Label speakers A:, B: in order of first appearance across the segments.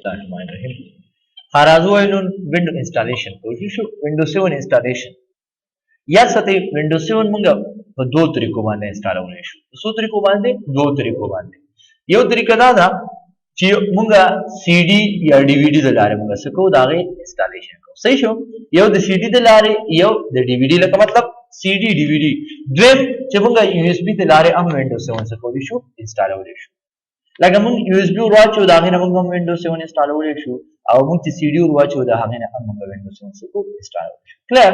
A: Bismillahirrahmanirrahim. Harazu ainun window installation. कोशिशु Windows 7 installation. या सते Windows 7 मंगा په دوه طریقو باندې انسټال ولې شو. څو طریقو باندې؟ دوه طریقو باندې. یو طریقه دا ده چې مونږه سی ډي یا ډي وی ډي د لارې مونږه سکو دا غي انسټالیشن کوو. صحیح شو؟ یو د سی ډي د لارې یو د ډي وی ډي لکه مطلب سی ډي ډي وی ډي دویم چې مونږه یو اس بي د لارې هم Windows 7 سکو دي شو انسټال ولې شو. لکه مونږ یو اس بي ورواچو دا غي مونږ Windows 7 انسټال ولې شو او مونږ چې سی ډي ورواچو دا غي نه هم Windows 7 سکو انسټال ولې شو. کلیر؟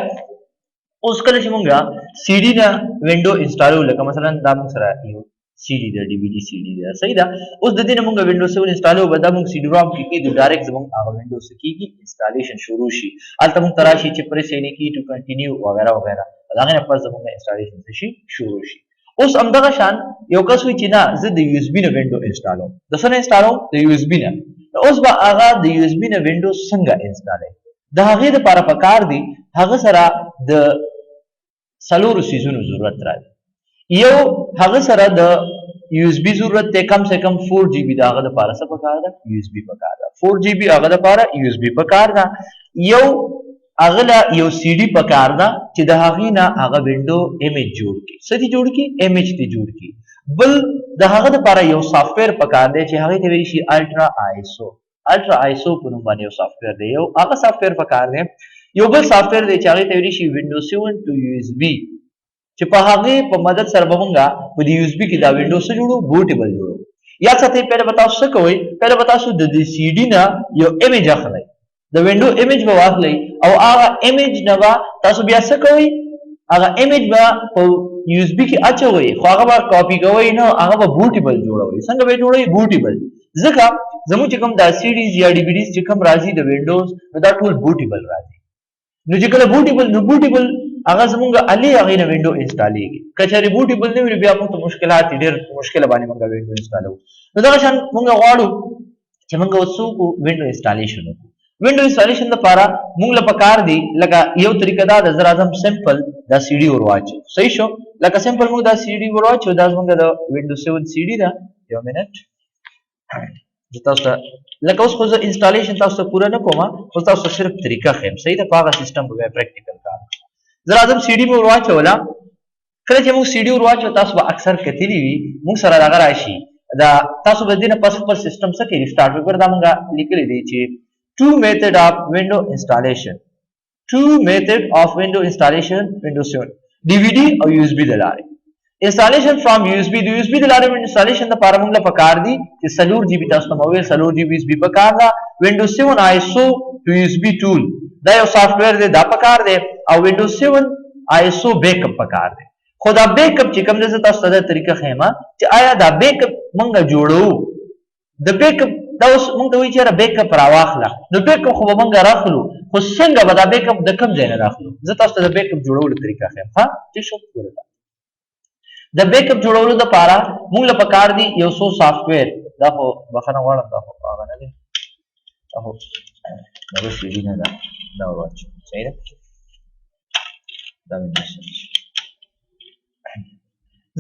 A: اوس کله چې مونږه سی ډي نه وینډو انسټال لکه مثلا دا مونږ سره یو سی ډي د ډي وی ډي سی ډي دا صحیح ده. اوس د دې نه مونږه Windows 7 انسټال وکړو دا مونږ سی ډي رام کې د ډایرکټ زمونږ هغه Windows کېږي انسټالیشن شروع شي. البته مونږ تراشي چې پرې سینې کې ټو کنټینیو وغیرہ وغیرہ دا نه پس زمونږ انسټالیشن شي شروع شي. اوس همدغه شان یو کس وی چې نه زه د یو اس بي نه وینډو انسټالوم د څه نه انسټالوم د یو اس بي نه. اوس به هغه د یو اس بي نه وینډو څنګه انسټالای د هغې لپاره پکار دی هغه سره د سلورو سیزونو ضرورت راځي. یو هغه سره د یو اس بي ضرورت ته کم سے کم 4 جی بی دا هغه لپاره څه پکار ده یو اس بي پکار ده 4 جی بی هغه لپاره یو اس بي پکار ده. یو اغلا یو سی ډي پکار ده چې د هغې نه هغه وینډو ایمیج جوړ کړي. څه دې جوړ کړي؟ ایمیج دې جوړ کړي. بل د هغه لپاره یو سافټویر پکار دی چې هغې ته ویل شي الټرا آیسو په نوم باندې یو سافټویر دی. یو هغه سافټویر پکار دی. یو بل سافټویر دی چې هغې ته ویل شي Windows 7 to USB چې په هغې په مدد سره به مونږه په دې USB کې دا وینډو څه جوړو بوټیبل جوړو. یا ساتئ پهله به تاسو څه کوئ؟ پهله به تاسو د دې سی ډي نه یو ایمیج اخلئ د وینډو ایمیج به واخلئ او هغه ایمیج نه به تاسو بیا څه کوئ؟ هغه ایمیج به په یو اس بي کې اچوئ خو هغه به کاپي کوئ نه هغه به بوټیبل جوړوئ. څنګه به یې جوړوئ؟ بوټیبل. ځکه زموږ چې کوم دا سی ډیز یا ډي وي ډیز چې کوم راځي د وینډوز نو دا ټول بوټیبل راځي. نو چې کله بوټیبل هغه زمونږ علي هغې نه وینډو انسټالیږي. که چېرې بوټیبل نه وي بیا موږ ته مشکلات دي ډېر مشکله باندې موږ وینډو انسټالوو. نو دغه شان موږ غواړو چې موږ اوس څه وکړو وینډو انسټالیشن وکړو. وینډو انسټالیشن لپاره موږ له پکار دی لکه یو طریقه دا ده زه راځم سمپل دا سی ډي ورواچو. صحیح شو؟ لکه سمپل موږ دا سی ډي ورواچو دا زموږ د Windows 7 سی ډي ده. یو منټ زه تاسو ته لکه اوس خو زه انسټالیشن تاسو ته پوره نه کوم خو تاسو ته صرف طریقه ښیم. صحیح ده؟ په هغه سیسټم به بیا پریکټیکل کار زه راځم سی ډي مې ورواچوله. کله چې موږ سی ډي ورواچو تاسو به اکثر کتلي وي موږ سره دغه راشي دا تاسو به دې نه پس خپل سیسټم څه کوي ریسټارټ وکړئ. دا موږ لیکلی دی چې two method of window installation Windows 7 DVD او USB د لارې installation from USB د USB د لارې installation لپاره موږ له پکار دي چې 4 GB تاسو ته مویل 4 GB USB پکار ده. Windows 7 ISO to USB tool دا یو سافټویر دی دا پکار دی او Windows 7 ISO بیک اپ پکار دی. خو دا بیک اپ چې کوم د تاسو ته طریقه خېما چې آیا دا بیک اپ موږ جوړو د بیک اپ دا اوس موږ ته وایي چې بیک اپ راواخله. نو بیک اپ خو به موږ راخلو خو څنګه به دا بیک اپ د کوم ځای نه راخلو؟ زه تاسو ته د بیک اپ جوړولو طریقه ښیم. ښه ټیک شو؟ د بیک اپ جوړولو دپاره موږ له پکار دي یو څو سافټویر. دا خو بخښنه غواړم دا خو هغه نه دی دا خو دغه سی ډي نه ده دا ورواچو. صحیح ده؟ دا مې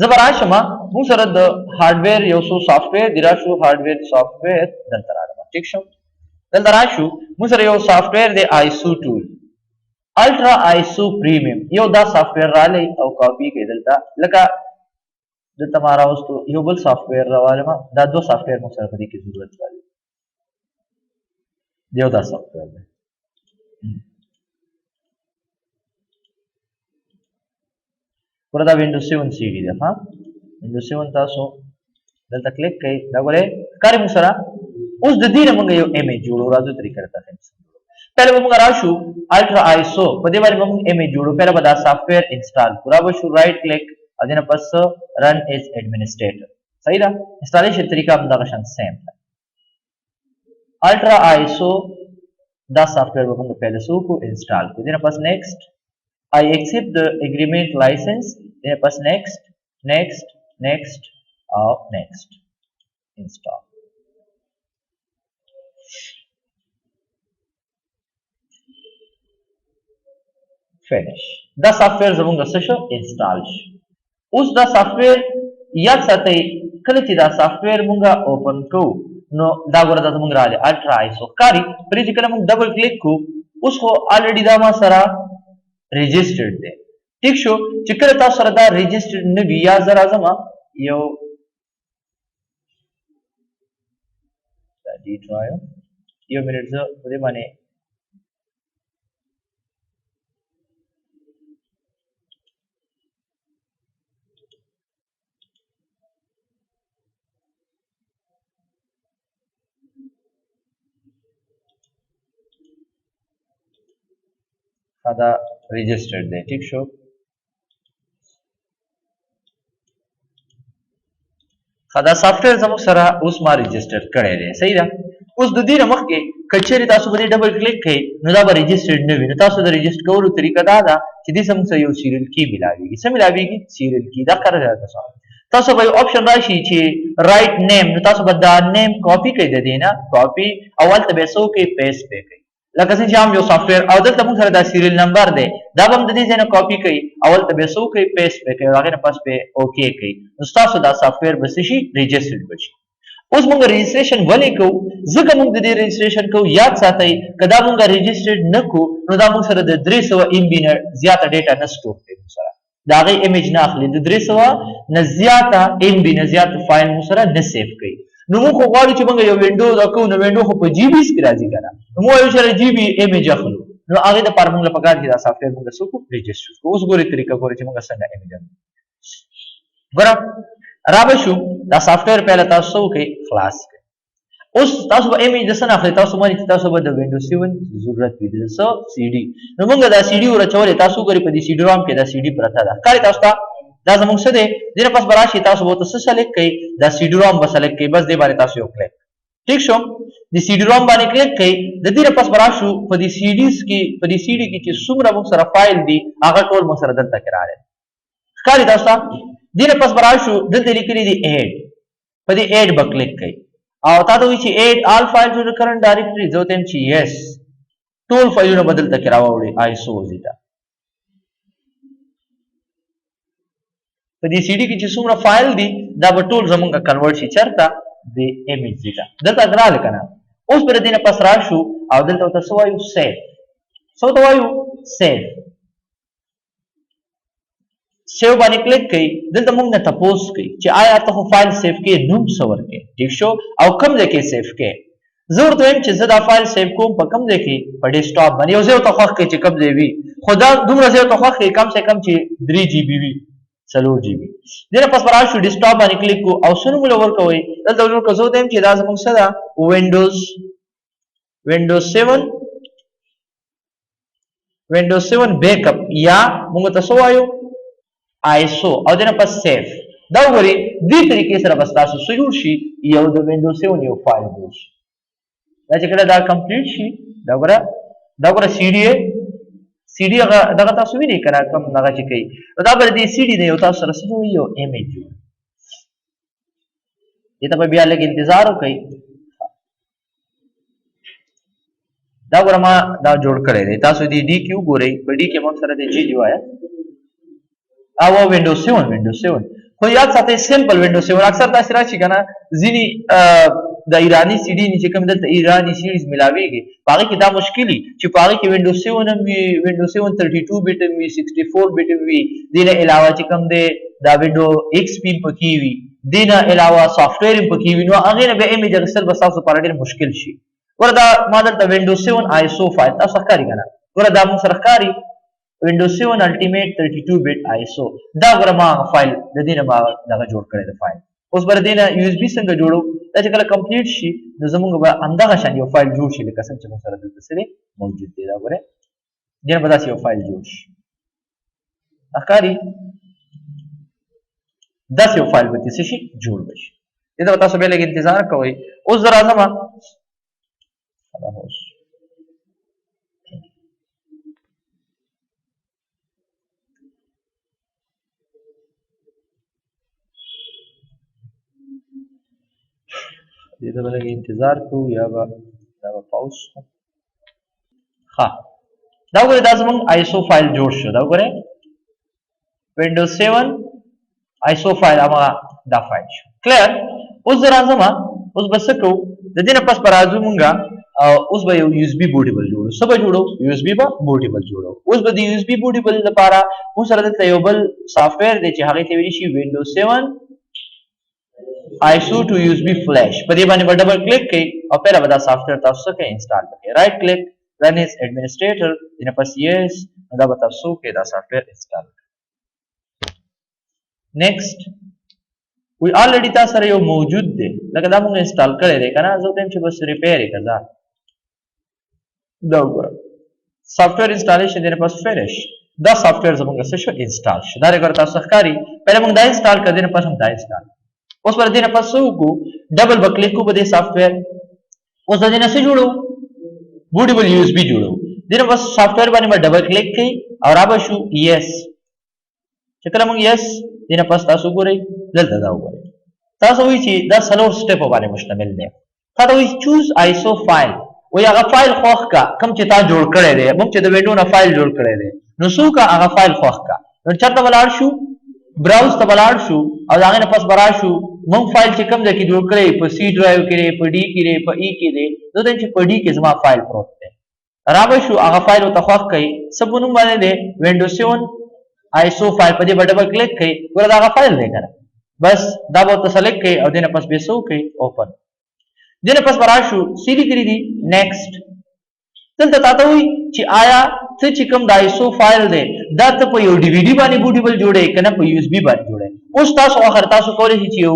A: زه به راشم موږ سره د هارډویر یو څو سافټویر دی راشو هارډویر سافټویر دلته راغلم. ټیک شو؟ دلته راشو موږ سره یو سافټویر دی آیسو ټول الټرا آیسو پریمیم یو دا سافټویر رالی او کاپي کړئ دلته لکه دلته ما راوستو یو بل سافټویر راوالم دا دوه سافټویر موږ سره په دې کې ضرورت راځي. یو دا سافټویر دی ګوره دا Windows 7 سی ډي ده. ها Windows 7 تاسو دلته کلیک کړئ دا ګورئ ښکاري موږ سره. اوس د دې نه موږ یو ایمیج جوړو. راځو طریقه راته ښیم. پهله به موږ راشو الټرا آیسو په دې باندې به موږ ایمیج جوړو. پهله به دا سافټویر انسټال کړو. را به شو رایټ کلیک او دې نه پس رن ایز ایڈمنسټریټر. صحیح ده؟ انسټالیشن طریقه همدغه شان سیم ده. الټرا آیسو دا سافټویر به موږ پهله څه وکړو انسټال کړو. دې نه پس نیکسټ I accept the agreement license. Then press next install. Finish. دا سافټویر زموږ څه شو انسټال شو. اوس دا سافټویر یاد ساتئ کله چې دا سافټویر موږ اوپن کوو نو دا ګوره دا زموږ راغلی الټرا آیسو ښکاري پرې چې کله موږ ډبل کلیک کوو اوس خو الریډي دا ما سره رجسټرډ دی ټیک شو چې کله تاسو سره دا رجسټرډ نه وي یا زه راځم یو ډیټ رایم یو منټ زه په دې باندې دا رجسټرډ دی ټیک شو دا سافټویر زموږ سره اوس ما رجسټر کړی دی صحیح ده اوس د دې نه مخکې که چېرې تاسو په دې ډبل کلیک کوئ نو دا به رجسټرډ نه وي نو تاسو د رجسټر کولو طریقه دا ده چې دې زموږ سره یو سیریل کی ملاویږي څه ملاویږي سیریل کی دا ښکاره ده تاسو به یو آپشن راشي چې رایټ نیم نو تاسو به دا نیم کاپي کوئ د دې نه کاپي او هلته به یې څه وکړئ پیسټ به کوئ لکه څنګه چې عام یو سافټویر او دلته موږ سره دا سیریل نمبر دی دا به هم د دې ځای نه کاپي کوئ او هلته به یې څه وکړئ پیسټ به کوئ او هغې نه پس به اوکې کوئ نو ستاسو دا سافټویر به څه شي رجسټرډ به شي اوس موږ رجسټریشن ولې کوو ځکه موږ د دې رجسټریشن کوو یاد ساتئ که دا موږ رجسټرډ نه کوو نو دا موږ سره د 300 MB نه زیاته ډیټا نه سټور کوي موږ سره د هغې ایمیج نه اخلي د 300 نه زیاته MB نه زیات فایل موږ سره نه سیف کوي نو موږ خو غواړو چې موږ یو وینډو دا کوو نو وینډو خو په GBs کې راځي که نه نو موږ وایو چې GB ایمیج اخلو نو هغې دپاره موږ له پکار چې دا سافټویر موږ څه کړو رجسټر کړو اوس ګورئ طریقه ګورئ چې موږ څنګه ایمیج اخلو ګوره رابه شو دا سافټویر پهله تاسو څه وکړئ خلاص کړئ اوس تاسو به ایمیج د څه نه اخلئ تاسو باندې چې تاسو به د وینډو 7 ضرورت وي د څه CD نو موږ دا CD ورچولې تاسو ګورئ په دې CD روم کې دا CD پرته ده ښکاري تاسو ته دا زموږ څه دی دې نه پس به راشي تاسو به ورته څه سلیکټ کړئ دا CD روم به سلیکټ کړئ بس دې باندې تاسو یو کلیک ٹھیک شو د CD روم باندې کلیک کړئ د دې نه پس به راشو په دې CDs کې په دې CD کې چې څومره موږ سره فایل دي هغه ټول موږ سره دلته کې راغلي ښکاري تاسو ته دې نه پس به راشو دلته لیکلي دي ایډ په دې ایډ به کلیک کړئ او تا ته وایي چې ایډ آل فایل ټو د کرنټ ډایرکټري زه ورته یم چې یس ټول فایلونه به دلته کې راوړئ آیسو ځي ته په دې CD کې چې څومره فایل دي دا به ټول زمونږ کنورټ شي چېرته د ایمیج ځي ته دلته راغلی که نه اوس به د دې نه پس راشو او دلته ورته څه وایو سیف څه ورته وایو سیف سیو باندې کلیک کړئ دلته موږ نه تپوس کوي چې آیا ته خو فایل سیف کې نوم څه ورکړې ټیک شو او کوم ځای کې سیف کې زه ورته وایم چې زه دا فایل سیف کوم په کوم ځای کې په ډیسکټاپ باندې یو ځای ورته خوښ کړئ چې کوم ځای وي خو دا دومره ځای ورته خوښ کړئ کم سے کم چې 3 GB وي 4 GB دې نه پس به راشو ډیسکټاپ باندې کلیک کوو او څه نوم له ورکوئ دلته ورکړو زه ورته وایم چې دا زموږ څه ده Windows 7 بیک اپ یا موږ ته څه وایو آیسو او دنه پس سیف دا وګورئ دې طریقې سره بس تاسو څه جوړ شي یو د وینډو 7 یو فایل جوړ شي دا چې کله دا کمپلیټ شي دا وګوره CD هغه دغه تاسو وینئ که نه کوم دغه چې کوي نو دا به د دې CD نه یو تاسو سره څه جوړوي یو ایمیج جوړوي دې ته به بیا لږ انتظار وکړئ دا وګوره ما دا جوړ کړی دی تاسو دې ډي کې وګورئ په ډي کې موږ سره د جي وایه او وینډوز 7 خو یاد ساتئ سمپل وینډوز 7 اکثر تاسو راشي که نه ځینې د ایراني CD نه چې کوم دلته ایراني سیریز ملاویږي په هغې کې دا مشکل وي چې په هغې کې وینډوز 7 هم وي وینډوز 7 32 بیټ هم وي 64 بیټ هم وي دې نه علاوه چې کوم دی دا وینډو XP هم پکې وي دې نه علاوه سافټویر هم پکې وي نو هغې نه بیا ایمیج اخیستل به ستاسو لپاره ډېر مشکل شي ګوره دا ما دلته وینډوز 7 آیسو فایل تاسو ښکاري که نه ګوره دا موږ سره ښکاري Windows 7 Ultimate 32-bit ISO دا ګوره ما فایل د دې نه ما دغه جوړ کړی د فایل اوس به د دې نه USB څنګه جوړو دا چې کله کمپلیټ شي نو زموږ به همدغه شان یو فایل جوړ شي لکه څنګه چې موږ سره دلته څه دی موجود دی دا ګورئ دې نه به داسې یو فایل جوړ شي ښکاري داسې یو فایل به څه شي جوړ به شي دې ته به تاسو بیا لږ انتظار کوئ اوس زه راځم اوس دې ته به لږ انتظار کوو یا به دا به پاوز کړو ښه دا وګورئ دا زموږ آیسو فایل جوړ شو دا وګورئ وینډوز 7 آیسو فایل هماغه دا فایل شو کلیر اوس زه راځم اوس بس کو د دې نه پس پر راځو مونږه اوس به یو یو اس بي بوټیبل جوړو څه به جوړو یو اس بي به بوټیبل جوړو اوس به د یو اس بي بوټیبل لپاره موږ سره دلته یو بل سافټویر دی چې هغه ته ویل شي وینډوز 7 ISO to USB flash په دې باندې به ډبل کلیک کړئ او پیره به دا سافټویر تاسو څنګه انسټال کړئ رائټ کلیک run as administrator دنه پس yes دا به تاسو کې دا سافټویر انسټال کړئ next وی already تاسو سره یو موجود دی لکه دا موږ انسټال کړی دی کنه زه دیم چې بس ریپیر یې کړه دا وګوره سافټویر انسټالیشن دنه پس فinish دا سافټویر زموږ څه شو انسټال شو دا رګر تاسو ښکاری پہله موږ دا انسټال کړ دنه پس هم دا انسټال اوس پر دې نه پس وګو ډبل بکلیک کو په دې سافټویر اوس دا نه څه جوړو بوټیبل یو اس بي جوړو دې نه پس سافټویر باندې ډبل کلیک کړئ او را به شو یس چې کله موږ یس دې نه پس تاسو ګورئ دلته دا وګورئ تاسو وایي چې دا سلور سټپ باندې مشتمل دی تاسو وایي چوز آیسو فایل وایي هغه فایل خوښ کا کوم چې تا جوړ کړی دی موږ چې د وینډو نه فایل جوړ کړی دی نو څو کا هغه فایل خوښ کا نو چرته ولاړ شو براوز ته ولاړ شو او هغه نه پس برا شو موږ فایل چې کوم ځای کې جوړ کړی په سی ډرایو کې په ډي کې په ای کې دی نو دا چې په ډي کې زما فایل پروت دی راوي شو هغه فایل او تخوخ کوي سبونو باندې دی وینډوز 7 آیسو فایل په دې ډبل کلیک کوي ګوره دا هغه فایل دی کنه بس دا به تاسو سلیکټ کوي او دنه پس به سو کوي اوپن دنه پس برا شو سیدی کړی دی نیکسټ دلته تاسو وی چې آیا څه چې کوم د آیسو فایل دی دا ته په یو ډي وی ډي باندې بوټیبل جوړه کنه په یو اس بي باندې جوړه اوس تاسو اخر تاسو کولای شئ چې یو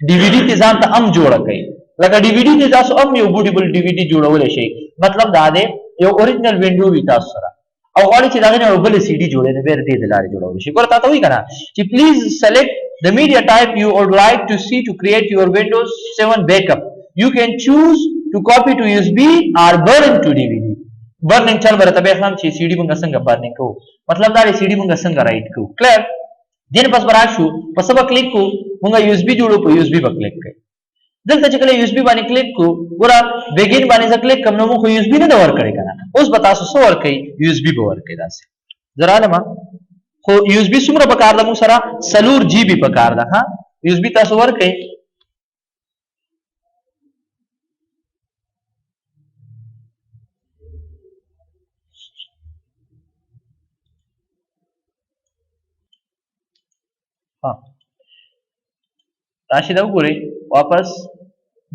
A: ډي وی ډي ته ځان ته ام جوړه کړئ لکه ډي وی ډي ته تاسو ام یو بوټیبل ډي وی ډي جوړول شي مطلب دا دی یو اوریجنل وینډو وی تاسو سره او غواړئ چې دا نه یو بل سی ډي جوړې نه بیر دې د لارې جوړول شي ګور تاسو وی کنه چې پلیز سلیکټ the media type you would like to see to create your Windows 7 backup. You can choose to copy to USB or burn to DVD. Burning چل برته به هم چې CD مونږ څنګه burning کو مطلب دا CD مونږ څنګه رائټ کو کلیر دین پس برا شو پس به کلیک کو مونږ USB جوړو په USB په کلیک کړئ دلته چې کله USB باندې کلیک کو ګور بیگین باندې ځکه کلیک کوم نو مو USB نه ور کړی کنه اوس به تاسو څو ور کوي USB به ور کوي داسې زرا لما خو USB څومره په کار ده مو سره سلور جی بی په کار ده ها USB تاسو ور کوي ها راشي دا وګورئ واپس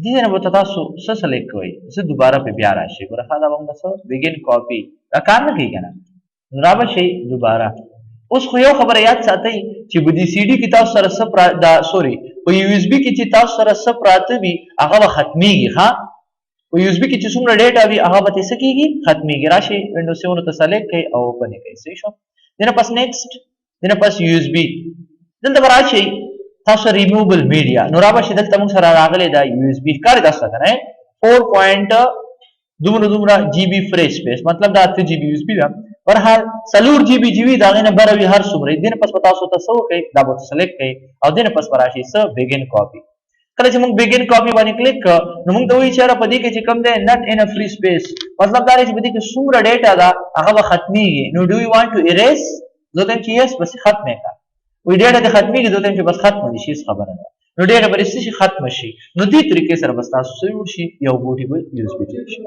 A: دې نه به تاسو څه سلیکټ کوئ زه دوباره په بیا راشي ورخه دا موږ څه بیگین کاپی دا کار نه کوي کنه را به شي دوباره اوس خو یو خبره یاد ساتئ چې په دې سی ډي کې تاسو سره سپرا دا سوري په یو اس بي کې چې تاسو سره سپراته وي هغه به ختميږي ها په یو اس بي کې چې څومره ډیټا وي هغه به څه کیږي ختميږي راشي وینډوز 7 ته سلیکټ کړئ او اوپن کړئ صحیح شو دنه پس نیکسټ دنه پس یو اس بي دلته راشي تاسو ریمووبل میډیا نو را به شي دلته موږ سره راغلي دا یو اس بي کار تاسو کنه 4. دومره جی بی فری سپیس مطلب دا 8 جی بی یو اس بي دا ورحال سلور جی بی دا غنه بروي هر څومره دین پس پتا سو تاسو کوي دا به سلیکټ کړئ او دین پس راشي س بیگین کاپی کله چې موږ بیگین کاپی باندې کلیک نو موږ دوی چې را پدې کې چې کم ده نت ان ا فری سپیس مطلب دا چې پدې کې څومره ډیټا دا هغه به ختميږي نو ډو یو وانټ ټو اریز زه ته چې یس بس ختمه کا وی ډیټا د ختميږي زه ته چې بس ختم دي شي خبره ده نو ډیټا به شي ختم شي نو دې طریقې سره بس تاسو سوي شي یو بوټیبل یو اس بي شي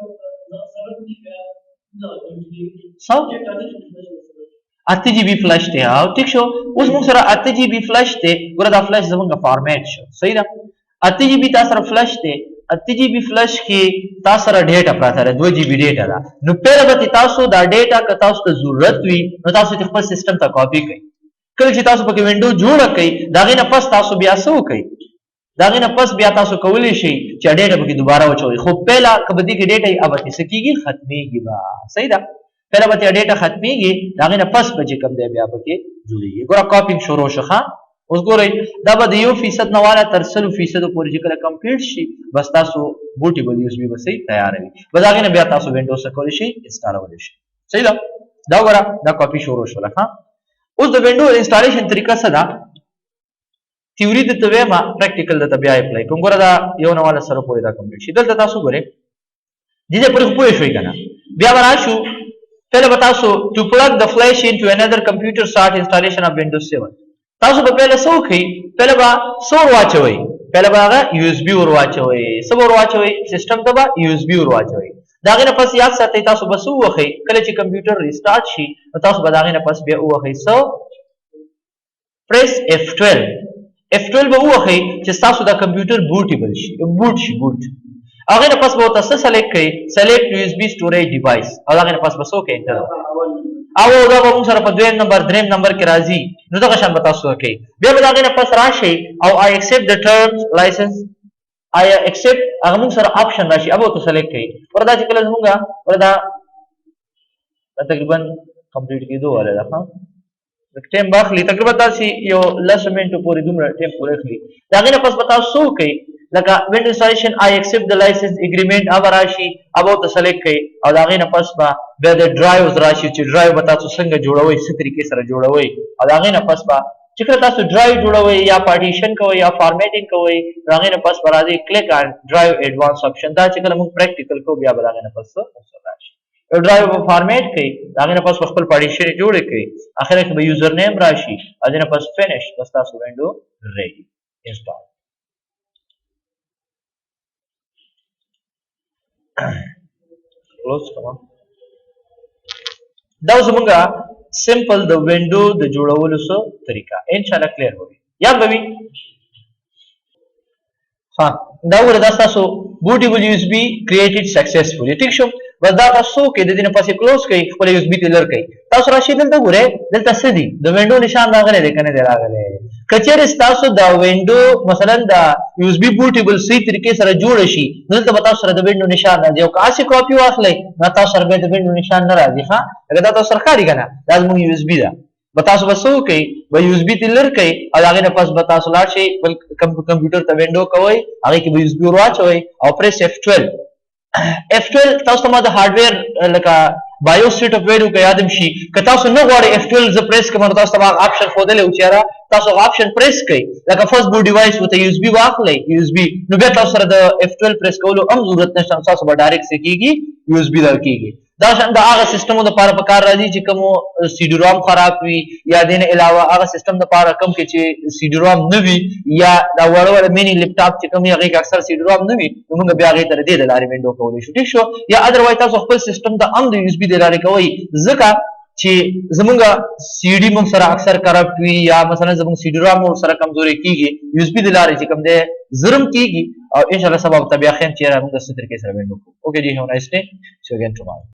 A: سو 8 جی بی فلش ته او ټیک شو اوس موږ سره 8 جی بی فلش ته ګوره دا فلش زمونږه فارمیټ شو صحیح ده 8 جی بی تاسو سره فلش ته 8 جی بی فلش کې تاسو سره ډیټا پراته ده 2 جی بی ډیټا ده نو پیره به تاسو دا ډیټا که تاسو ته ضرورت وي نو تاسو خپل سیستم ته کاپی کړئ کله چې تاسو په وینډو جوړه کړئ دا غینه پس تاسو بیا سو کړئ دا غینه پس بیا تاسو کولی شئ چې ډیټا به دوباره وچوي خو پهلا کبدي کې ډیټا یې اوبه سکیږي ختميږي با صحیح ده پهلا به ډیټا ختميږي دا غینه پس به چې کم دی بیا به کې جوړیږي ګوره کاپینګ شروع شوه اوس ګورئ دا به د 1% نه والا تر 100% پورې چې کله کمپلیټ شي بس تاسو بوټیبل یو اس بي به صحیح تیار وي بس دا غینه بیا تاسو وینډوز ته کولی شئ انسټالول شي صحیح ده دا ګوره دا کاپی شروع شوه اوس د وینډوز انسټالیشن طریقه څه ده تیوري د توې ما پریکټیکل د بیا اپلای کوم ګوره دا یو نه والا سره پورې دا کمپلیټ شي دلته تاسو ګورئ دې پورې پوه شوي کنه بیا وراشو پہلے بتاسو to plug the flash into another computer start installation of Windows 7 تاسو په پہله سو کوي پہله با سور واچوي پہله به هغه یو اس بي ور واچوئ څه به ور واچوئ سیسټم ته به یو اس بي ور واچوئ د هغې نه پس یاد ساتئ تاسو به څه ووهئ کله چې کمپیوټر ریسټارټ شي نو تاسو به د هغې نه پس بیا ووهئ څه پریس F12 F12 به ووهئ چې ستاسو دا کمپیوټر بوټیبل شي بوټ شي بوټ هغې نه پس به ورته څه سلیکټ کړئ سلیکټ یو اس بي سټوریج ډیوایس او د هغې نه پس به څه وکړئ انټر او دا به موږ سره په دویم نمبر دریم نمبر کې راځي نو دغه شان به تاسو وکړئ بیا به د هغې نه پس راشئ او I accept the terms license I accept هغه موږ سره آپشن راشي هغه ورته سلیکټ کړئ ورته چې کله زموږ ورته تقریبا کمپلیټ کېدو والا ده ښه ټایم به اخلي تقریبا تاسې یو لسو منټو پورې دومره ټایم پورې اخلي د هغې نه پس به تاسو څه وکړئ لکه وینډو انسټالیشن I accept the license agreement هغه راشي هغه ورته سلیکټ کړئ او د هغې نه پس به بیا د ډرایوز راشي چې ډرایو به تاسو څنګه جوړوئ څه طریقې سره جوړوئ او د هغې نه پس به چې کله تاسو ډرایو جوړوئ یا پارټیشن کوئ یا فارمیټینګ کوئ د هغې نه پس به راځئ کلیک آن ډرایو ایډوانس آپشن دا چې کله موږ پریکټیکل کوو بیا به د هغې نه پس راشي یو ډرایو به فارمیټ کړئ د هغې نه پس به خپل پارټیشن یې جوړې کړئ اخره کې به یوزر نیم راشي د هغې نه پس فینش بس تاسو وینډو ریډي انسټال کلوز کوم دا زمونږ سمپل د وینډو د جوړولو څه طریقه ان شاء الله کلیر وي یاد به وي ها دا وګوره دا تاسو بوټیبل یو اس بي کریټډ سکسسفولي ټیک شو بس دا تاسو کې د دې نه پسې کلوز کړئ خپل یو اس بي ته لر کړئ تاسو راشي دلته ګورئ دلته څه دي د وینډو نشان راغلی دی که نه دی راغلی که چېرې ستاسو دا وینډو مثلا د یو اس بي بوټیبل صحیح طریقې سره جوړه شي نو دلته به تاسو سره د وینډو نشان راځي او که هسې کاپي واخلئ نو تاسو سره بیا د وینډو نشان نه راځي ښه لکه دا تاسو سره ښکاري که نه دا زموږ یو اس بي ده به تاسو به څه وکئ به یو اس بي ته لر کئ او د هغې نه پس به تاسو لاړ شئ بل کمپیوټر ته وینډو کوئ هغې کې به یو اس بي ور واچوئ او پریس F12 F12 تاسو ته ما د هارډویر لکه بایوس سیټ اپ ویلو که یادم شي که تاسو نه غواړئ F12 زه پریس کړم نو تاسو ته هغه آپشن ښودلی و چې یاره تاسو هغه آپشن پریس کړئ لکه فرست بوټ ډیوایس ورته یو اس بي واخلئ یو اس بي نو بیا تاسو سره د F12 پریس کولو هم ضرورت نشته نو تاسو به ډایرکټ څه کېږي یو اس بي در کېږي دا شان د هغه سیسټمو دپاره په کار راځي چې کومو سی ډي رام خراب وي یا دې نه علاوه هغه سیسټم دپاره کوم کې چې سی ډي رام نه وي یا دا وړه وړه مینی لیپټاپ چې کوم وي هغې کې اکثر سی ډي رام نه وي نو موږ بیا هغې ته د دې د لارې وینډو کولی شو ټیک شو یا ادروایز تاسو خپل سیسټم ته هم د یو اس بي د لارې کوئ ځکه چې زمونږ سی ډي موږ سره اکثر کرپټ وي یا مثلا زمونږ سی ډي رام موږ سره کمزورې کېږي یو اس بي د لارې چې کوم دی زرم کېږي او انشاءالله سبا به ته بیا ښیم چې یاره موږ څه طریقې سره وینډو کوو اوکې جی هیو نایس ډے سی یو اگین ټمارو